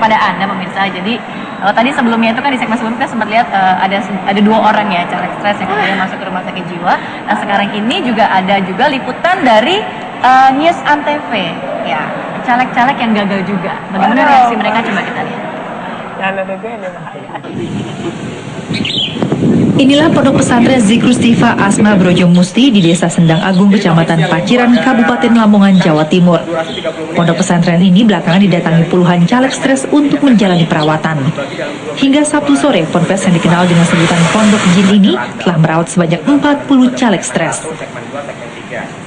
kepada Anda pemirsa. Jadi tadi sebelumnya itu kan di segmen sebelumnya kita sempat lihat ada 2 orang ya caleg stres yang kemudian masuk ke rumah sakit jiwa. Nah sekarang ini juga ada juga liputan dari News Antv ya, caleg-caleg yang gagal juga. Bagaimana reaksi mereka, coba kita lihat. Inilah Pondok Pesantren Zikrustifa Asma Brojo Musti di Desa Sendang Agung, Kecamatan Paciran, Kabupaten Lamongan, Jawa Timur. Pondok pesantren ini belakangan didatangi puluhan caleg stres untuk menjalani perawatan. Hingga Sabtu sore, ponpes yang dikenal dengan sebutan Pondok Jin ini telah merawat sebanyak 40 caleg stres.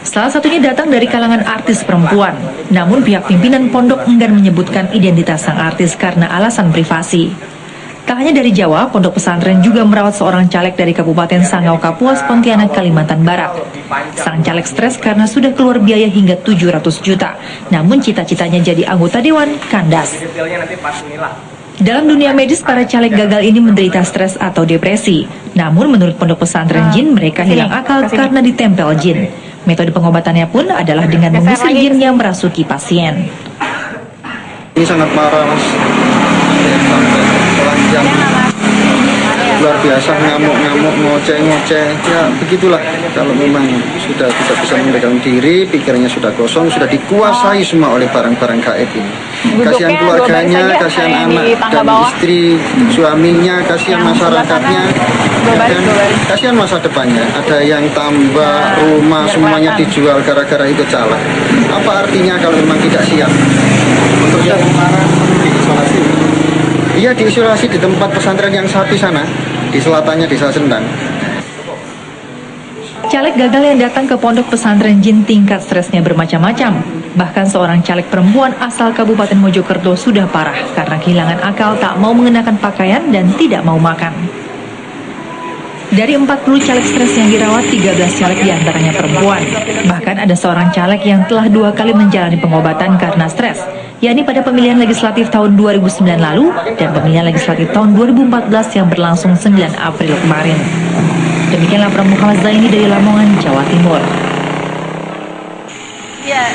Salah satunya datang dari kalangan artis perempuan. Namun pihak pimpinan pondok enggan menyebutkan identitas sang artis karena alasan privasi. Tak hanya dari Jawa, pondok pesantren juga merawat seorang caleg dari Kabupaten Sangau Kapuas, Pontianak, Kalimantan Barat. Sang caleg stres karena sudah keluar biaya hingga 700 juta. Namun cita-citanya jadi anggota dewan kandas. Dalam dunia medis, para caleg gagal ini menderita stres atau depresi. Namun menurut pondok pesantren jin, mereka hilang akal karena ditempel jin. Metode pengobatannya pun adalah dengan mengusir jin yang merasuki pasien. Ini sangat parah, Mas. Yang luar biasa, ngamuk-ngamuk, ngoceh-ngoceh, ya begitulah. Kalau memang sudah tidak bisa mengendalikan diri, pikirannya sudah kosong, sudah dikuasai semua oleh barang-barang gaib ini. Kasihan keluarganya, kasihan anak dan istri, suaminya, kasihan masyarakatnya, dan kasihan masa depannya. Ada yang tambah rumah, semuanya dijual gara-gara itu caleg. Apa artinya kalau memang tidak siap? Untuk yang diisolasi. Iya, diisolasi di tempat pesantren yang satu sana, di selatannya Desa Sendang. Caleg gagal yang datang ke pondok pesantren jin tingkat stresnya bermacam-macam. Bahkan seorang caleg perempuan asal Kabupaten Mojokerto sudah parah karena kehilangan akal, tak mau mengenakan pakaian dan tidak mau makan. Dari 40 caleg stres yang dirawat, 13 caleg diantaranya perempuan. Bahkan ada seorang caleg yang telah 2 kali menjalani pengobatan karena stres, yakni pada pemilihan legislatif tahun 2009 lalu dan pemilihan legislatif tahun 2014 yang berlangsung 9 April kemarin. Demikian laporan Muhammad Zaini dari Lamongan, Jawa Timur. Ya,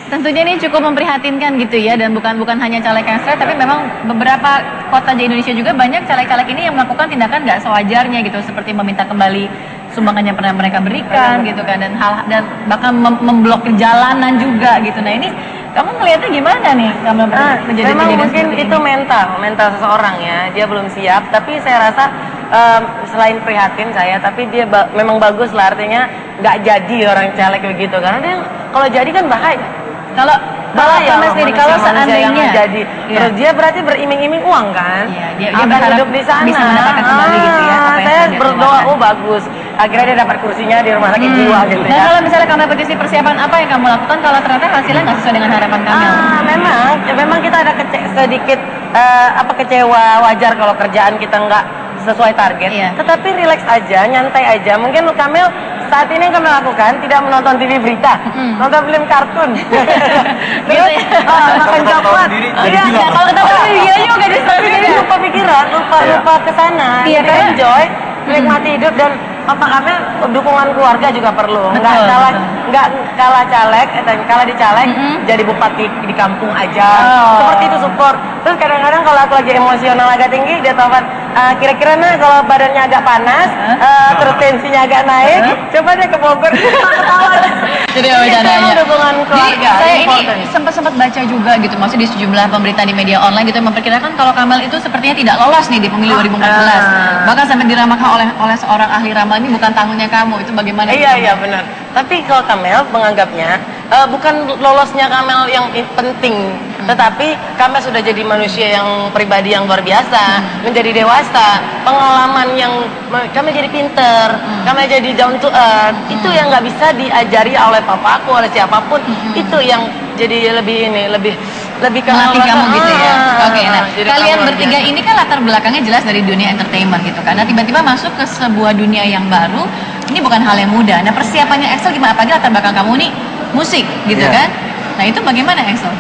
tentunya ini cukup memprihatinkan gitu ya, dan bukan hanya caleg yang stres, tapi memang beberapa kota di Indonesia juga banyak caleg-caleg ini yang melakukan tindakan nggak sewajarnya gitu, seperti meminta kembali sumbangan yang pernah mereka berikan gitu kan, dan bahkan memblokir jalanan juga gitu. Nah ini kamu melihatnya gimana nih? Memang mungkin itu mental seseorang ya, dia belum siap. Tapi saya rasa selain prihatin saya, tapi dia memang bagus lah, artinya nggak jadi orang caleg begitu, karena dia kalau jadi kan bahaya. Kalau Mas sendiri, kalau seandainya jadi, terus dia berarti beriming-iming uang kan? Dia akan hidup di sana. Bisa mendapatkan kembali gitu ya. Saya berdoa, bagus. Akhirnya dia dapat kursinya di rumah sakit jiwa gitu ya. Nah kalau misalnya kamu petisi, persiapan apa yang kamu lakukan kalau ternyata hasilnya nggak sesuai dengan harapan kamu? Memang kita ada sedikit kecewa, wajar kalau kerjaan kita nggak sesuai target. Tetapi relax aja, nyantai aja. Mungkin Kamil saat ini yang kami lakukan tidak menonton TV berita, nonton film kartun, terus makan coklat. Kalau kita gila juga Jadi lupa pikiran, lupa kesana, enjoy, menikmati hidup. Dan Papa Kamil dukungan keluarga juga perlu. Nggak kalah caleg, kalah di caleg, jadi bupati di kampung aja. Seperti itu support. Terus kadang-kadang kalau aku lagi emosional agak tinggi, dia telepon, kira-kira kalau badannya agak panas, terus tensinya agak naik, coba deh ke Bogor. Jadi wacananya. Dukungan keluarga. Saya ini sempat baca juga gitu, maksudnya di sejumlah pemberitaan di media online gitu, memperkirakan kalau Kamil itu sepertinya tidak lolos nih di pemilu 2014. Bahkan sampai diramalkan oleh seorang ahli ramal, ini bukan tanggungnya kamu, itu bagaimana? Iya benar. Tapi kalau Kamil menganggapnya bukan lolosnya Kamil yang penting, tetapi Kamil sudah jadi manusia yang pribadi yang luar biasa, menjadi dewasa, pengalaman yang Kamil jadi pinter, Kamil jadi down to earth. Itu yang nggak bisa diajari oleh papaku, oleh siapapun. Itu yang jadi lebih melatih kamu gitu ya. Oke, nah kalian bertiga biasa. ini kan latar belakangnya jelas dari dunia entertainment gitu kan. Nah tiba-tiba masuk ke sebuah dunia yang baru, ini bukan hal yang mudah. Nah persiapannya Axel gimana? Apalagi latar belakang kamu nih musik gitu kan. Nah itu bagaimana Axel?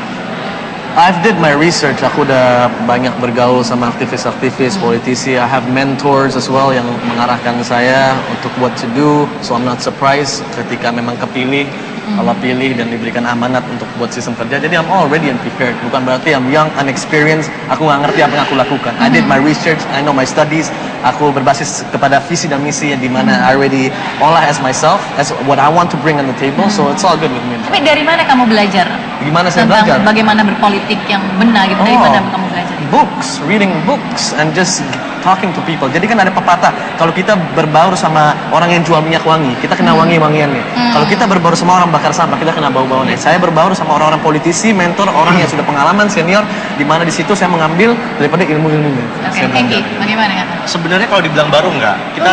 I've did my research. Aku udah banyak bergaul sama aktivis-aktivis, politisi. I have mentors as well yang mengarahkan saya untuk what to do. So I'm not surprised ketika memang kepilih Allah pilih dan diberikan amanat untuk buat sistem kerja. Jadi I'm already unprepared. Bukan berarti I'm young, unexperienced, aku nggak ngerti apa yang aku lakukan. I did my research, I know my studies. Aku berbasis kepada visi dan misi yang dimana I already all as myself, as what I want to bring on the table. So it's all good with me. Tapi dari mana kamu belajar? Gimana saya Tentang belajar? bagaimana berpolitik yang benar gitu. Dari mana kamu belajar? Books, reading books, and just talking to people. Jadi kan ada pepatah, kalau kita berbaur sama orang yang jual minyak wangi, kita kena wangi-wangiannya. Kalau kita berbaur sama orang bakar sampah, kita kena bau-bauannya. Saya berbaur sama orang-orang politisi, mentor, orang yang sudah pengalaman, senior, di mana di situ saya mengambil daripada ilmu-ilmunya. Oke, thank you. Bagaimana kan? Sebenarnya kalau dibilang baru enggak, kita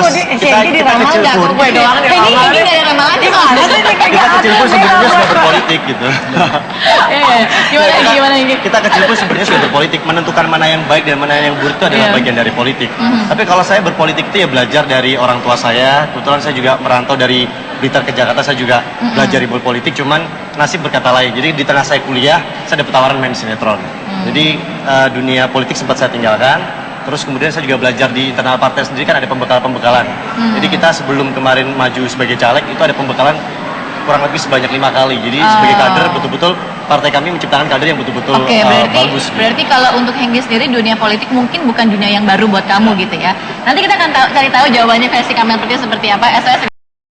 diramal kecil nggak? pun, Gue doang Ini nggak ada ramalan sih. kita kecil pun sebenarnya sudah berpolitik gitu. Gimana ini? Kita kecil pun sebenarnya sudah berpolitik, menentukan mana yang baik dan mana yang buruk itu adalah bagian dari politik. Tapi kalau saya berpolitik itu ya belajar dari orang tua saya. Kebetulan saya juga merantau dari Blitar ke Jakarta, saya juga belajar di politik. Cuman nasib berkata lain. Jadi di tengah saya kuliah, saya dapat tawaran main sinetron. Jadi dunia politik sempat saya tinggalkan. Terus kemudian saya juga belajar di internal partai sendiri, kan ada pembekalan. Jadi kita sebelum kemarin maju sebagai caleg itu ada pembekalan kurang lebih sebanyak 5 kali. Jadi sebagai kader betul-betul partai kami menciptakan kader yang betul-betul bagus. Berarti kalau untuk Henggi sendiri dunia politik mungkin bukan dunia yang baru buat kamu gitu ya. Nanti kita akan cari tahu jawabannya versi Kamel Putih seperti apa. SOS